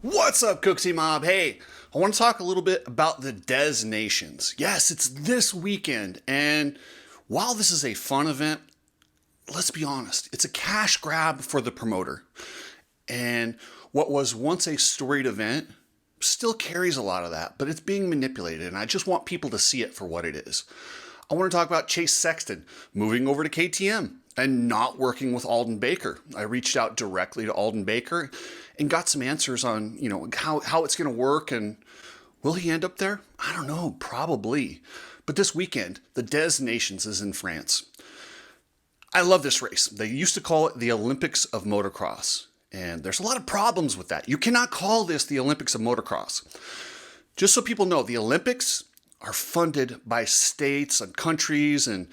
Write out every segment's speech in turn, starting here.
What's up, Cooksy Mob? Hey, I want to talk a little bit about the Des Nations. Yes, it's this weekend, and while this is a fun event, let's be honest, it's a cash grab for the promoter. And what was once a storied event still carries a lot of that, but it's being manipulated, and I just want people to see it for what it is. I want to talk about Chase Sexton moving over to KTM and not working with Alden Baker. I reached out directly to Alden Baker and got some answers on, how it's going to work, and will he end up there? I don't know, probably. But this weekend, the Des Nations is in France. I love this race. They used to call it the Olympics of Motocross, and there's a lot of problems with that. You cannot call this the Olympics of Motocross. Just so people know, the Olympics are funded by states and countries, and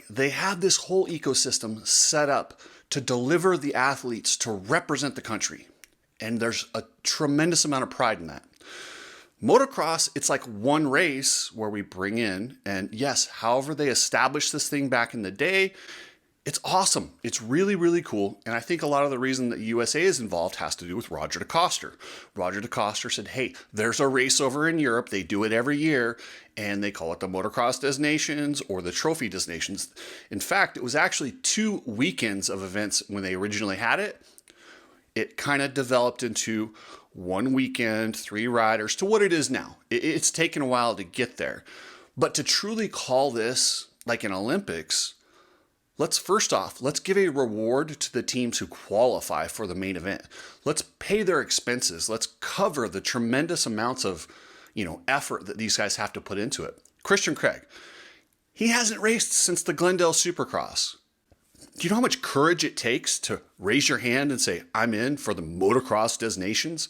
they have this whole ecosystem set up to deliver the athletes to represent the country. And there's a tremendous amount of pride in that. Motocross, it's like one race where we bring in, and yes, however they established this thing back in the day, it's awesome. It's really, really cool. And I think a lot of the reason that USA is involved has to do with Roger DeCoster. Roger DeCoster said, hey, there's a race over in Europe. They do it every year, and they call it the Motocross Des Nations or the Trophy Des Nations. In fact, it was actually 2 weekends of events when they originally had it. It kind of developed into 1 weekend, 3 riders, to what it is now. It's taken a while to get there. But to truly call this like an Olympics, let's give a reward to the teams who qualify for the main event. Let's pay their expenses. Let's cover the tremendous amounts of, effort that these guys have to put into it. Christian Craig, he hasn't raced since the Glendale Supercross. Do you know how much courage it takes to raise your hand and say, I'm in for the Motocross Des Nations?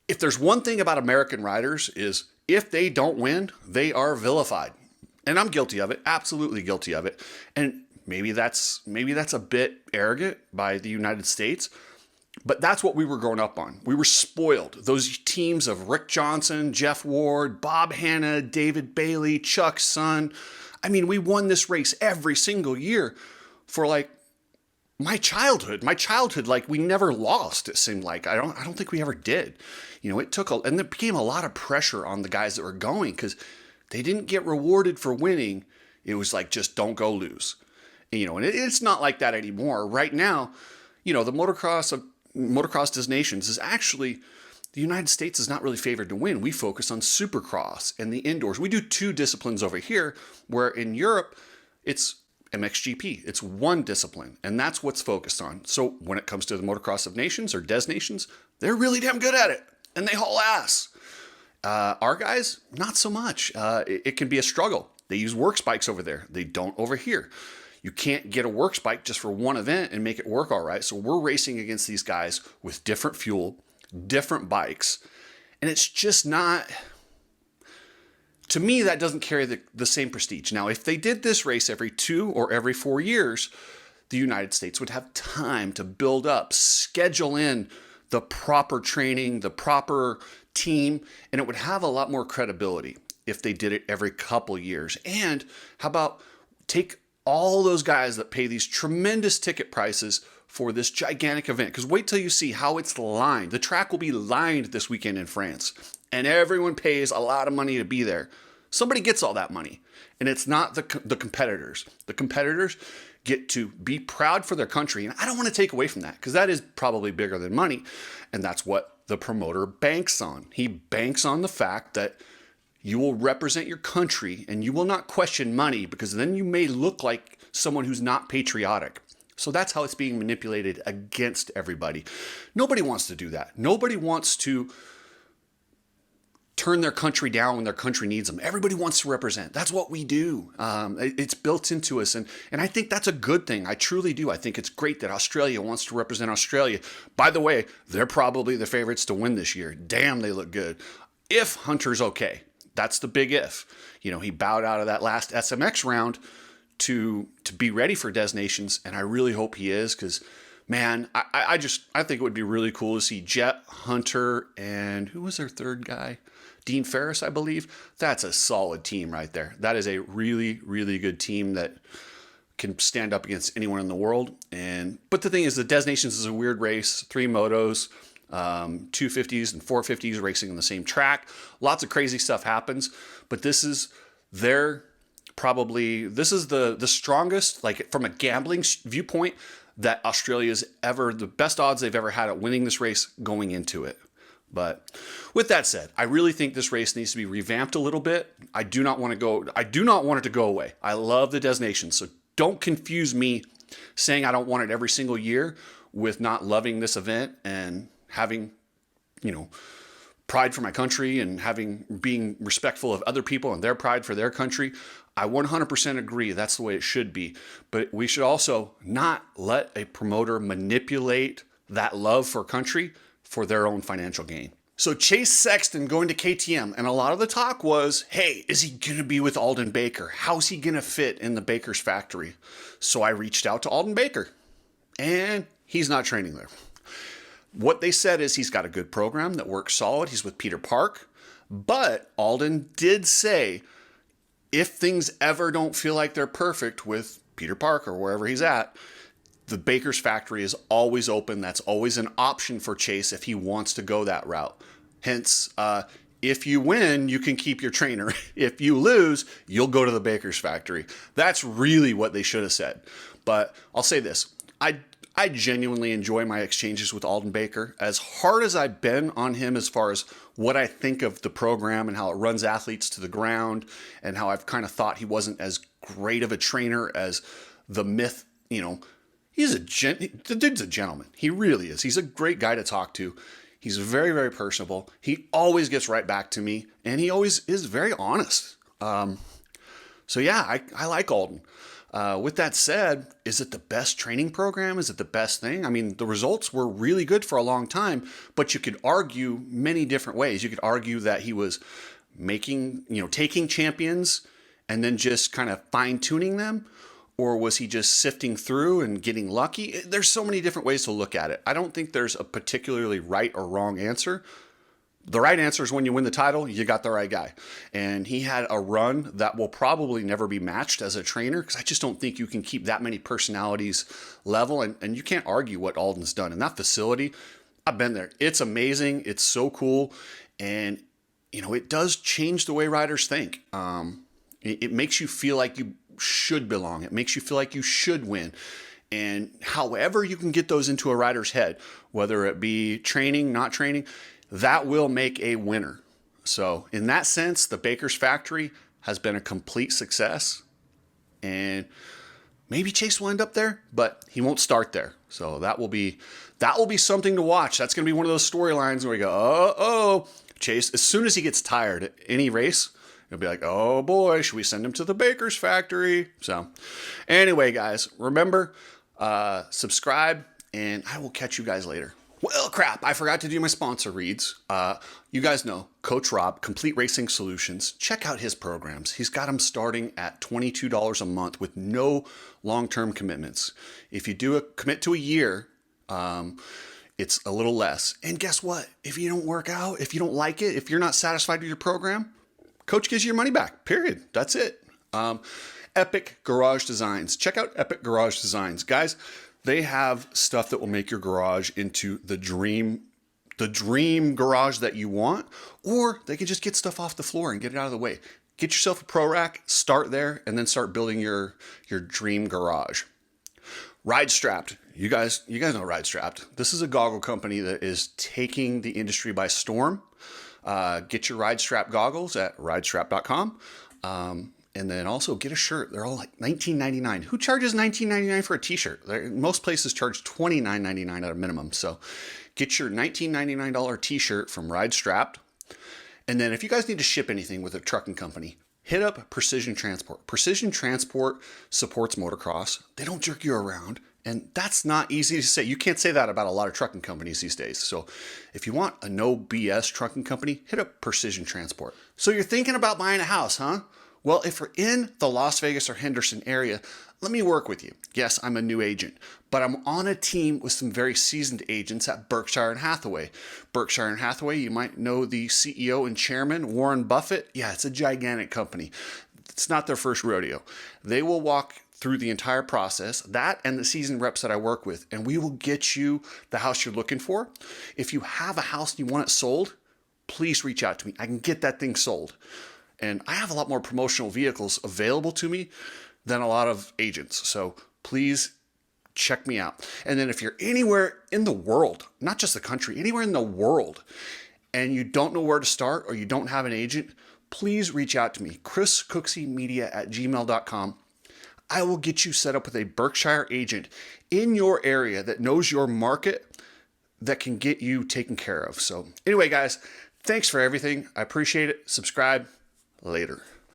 If there's one thing about American riders is if they don't win, they are vilified. And I'm guilty of it, absolutely guilty of it. And maybe that's a bit arrogant by the United States, but that's what we were growing up on. We were spoiled. Those teams of Rick Johnson, Jeff Ward, Bob Hanna, David Bailey, Chuck Sun. I mean, we won this race every single year for my childhood. We never lost, it seemed like. I don't think we ever did. It took and there became a lot of pressure on the guys that were going because they didn't get rewarded for winning. It was like, just don't go lose. And it's not like that anymore. Right now, the Motocross Des Nations is actually, the United States is not really favored to win. We focus on Supercross and the indoors. We do 2 disciplines over here, where in Europe, it's MXGP. It's one discipline, and that's what's focused on. So when it comes to the Motocross of Nations or Des Nations, they're really damn good at it, and they haul ass. Our guys, not so much. It can be a struggle. They use works bikes over there. They don't over here. You can't get a works bike just for one event and make it work all right. So we're racing against these guys with different fuel, different bikes, and it's just not... To me, that doesn't carry the same prestige. Now, if they did this race every 2 or every 4 years, the United States would have time to build up, schedule in the proper training, the proper team, and it would have a lot more credibility if they did it every couple years. And how about take all those guys that pay these tremendous ticket prices for this gigantic event? Because wait till you see how it's lined. The track will be lined this weekend in France, and everyone pays a lot of money to be there. Somebody gets all that money, and it's not the competitors. The competitors get to be proud for their country, and I don't want to take away from that because that is probably bigger than money, and that's what the promoter banks on. He banks on the fact that you will represent your country and you will not question money, because then you may look like someone who's not patriotic. So that's how it's being manipulated against everybody. Nobody wants to do that. Nobody wants to turn their country down when their country needs them. Everybody wants to represent. That's what we do. It's built into us. And I think that's a good thing. I truly do. I think it's great that Australia wants to represent Australia. By the way, they're probably the favorites to win this year. Damn, they look good. If Hunter's okay. That's the big if. He bowed out of that last SMX round to be ready for Des Nations, and I really hope he is, because, man, I think it would be really cool to see Jet, Hunter, and who was their third guy? Dean Ferris, I believe. That's a solid team right there. That is a really, really good team that can stand up against anyone in the world. But the thing is, the Des Nations is a weird race, 3 motos, 250s and 450s racing on the same track. Lots of crazy stuff happens, but this is the strongest, like from a gambling viewpoint, that Australia's ever, the best odds they've ever had at winning this race going into it. But with that said, I really think this race needs to be revamped a little bit. I do not want it to go away. I love the Des Nations, so don't confuse me saying I don't want it every single year with not loving this event and having, pride for my country and being respectful of other people and their pride for their country. I 100% agree that's the way it should be. But we should also not let a promoter manipulate that love for country for their own financial gain. So Chase Sexton going to KTM, and a lot of the talk was, hey, is he going to be with Alden Baker? How's he going to fit in the Baker's factory? So I reached out to Alden Baker, and he's not training there. What they said is he's got a good program that works solid. He's with Peter Park, but Alden did say if things ever don't feel like they're perfect with Peter Park or wherever he's at, the Baker's factory is always open. That's always an option for Chase if he wants to go that route. Hence, if you win, you can keep your trainer. If you lose, you'll go to the Baker's factory. That's really what they should have said. But I'll say this. I genuinely enjoy my exchanges with Alden Baker. As hard as I've been on him as far as what I think of the program and how it runs athletes to the ground and how I've kind of thought he wasn't as great of a trainer as the myth, the dude's a gentleman. He really is. He's a great guy to talk to. He's very, very personable. He always gets right back to me, and he always is very honest. So yeah, I like Alden. With that said, is it the best training program? Is it the best thing? I mean, the results were really good for a long time, but you could argue many different ways. You could argue that he was taking champions and then just kind of fine-tuning them. Or was he just sifting through and getting lucky? There's so many different ways to look at it. I don't think there's a particularly right or wrong answer. The right answer is when you win the title, you got the right guy. And he had a run that will probably never be matched as a trainer because I just don't think you can keep that many personalities level. And you can't argue what Alden's done. And that facility, I've been there. It's amazing. It's so cool. And, it does change the way riders think. It makes you feel like you should belong. It makes you feel like you should win. And however you can get those into a rider's head, whether it be training, not training, that will make a winner. So in that sense, the Baker's factory has been a complete success. And maybe Chase will end up there, but he won't start there. So that will be something to watch. That's going to be one of those storylines where we go, Chase, as soon as he gets tired at any race, he'll be like, oh boy, should we send him to the Baker's factory? So anyway, guys, remember, subscribe, and I will catch you guys later. Well, crap, I forgot to do my sponsor reads. You guys know Coach Rob, Complete Racing Solutions. Check out his programs. He's got them starting at $22 a month with no long-term commitments. If you commit to a year, it's a little less. And guess what? If you don't work out, if you don't like it, if you're not satisfied with your program, Coach gives you your money back, period. That's it. Epic Garage Designs. Check out Epic Garage Designs. Guys, they have stuff that will make your garage into the dream garage that you want, or they can just get stuff off the floor and get it out of the way. Get yourself a pro rack, start there, and then start building your dream garage. Ride Strapped. You guys know Ride Strapped. This is a goggle company that is taking the industry by storm. Get your Ride Strap goggles at ridestrap.com. And then also get a shirt. They're all like $19.99. Who charges $19.99 for a t-shirt? Most places charge $29.99 at a minimum. So get your $19.99 t-shirt from Ride Strapped. And then if you guys need to ship anything with a trucking company, hit up Precision Transport. Precision Transport supports motocross. They don't jerk you around. And that's not easy to say. You can't say that about a lot of trucking companies these days. So if you want a no BS trucking company, hit up Precision Transport. So you're thinking about buying a house, huh? Well, if we're in the Las Vegas or Henderson area, let me work with you. Yes, I'm a new agent, but I'm on a team with some very seasoned agents at Berkshire and Hathaway. Berkshire and Hathaway, you might know the CEO and chairman, Warren Buffett. Yeah, it's a gigantic company. It's not their first rodeo. They will walk through the entire process, that and the seasoned reps that I work with, and we will get you the house you're looking for. If you have a house and you want it sold, please reach out to me. I can get that thing sold. And I have a lot more promotional vehicles available to me than a lot of agents. So please check me out. And then if you're anywhere in the world, not just the country, anywhere in the world, and you don't know where to start or you don't have an agent, please reach out to me, chriscookseymedia@gmail.com. I will get you set up with a Berkshire agent in your area that knows your market, that can get you taken care of. So anyway, guys, thanks for everything. I appreciate it. Subscribe. Later.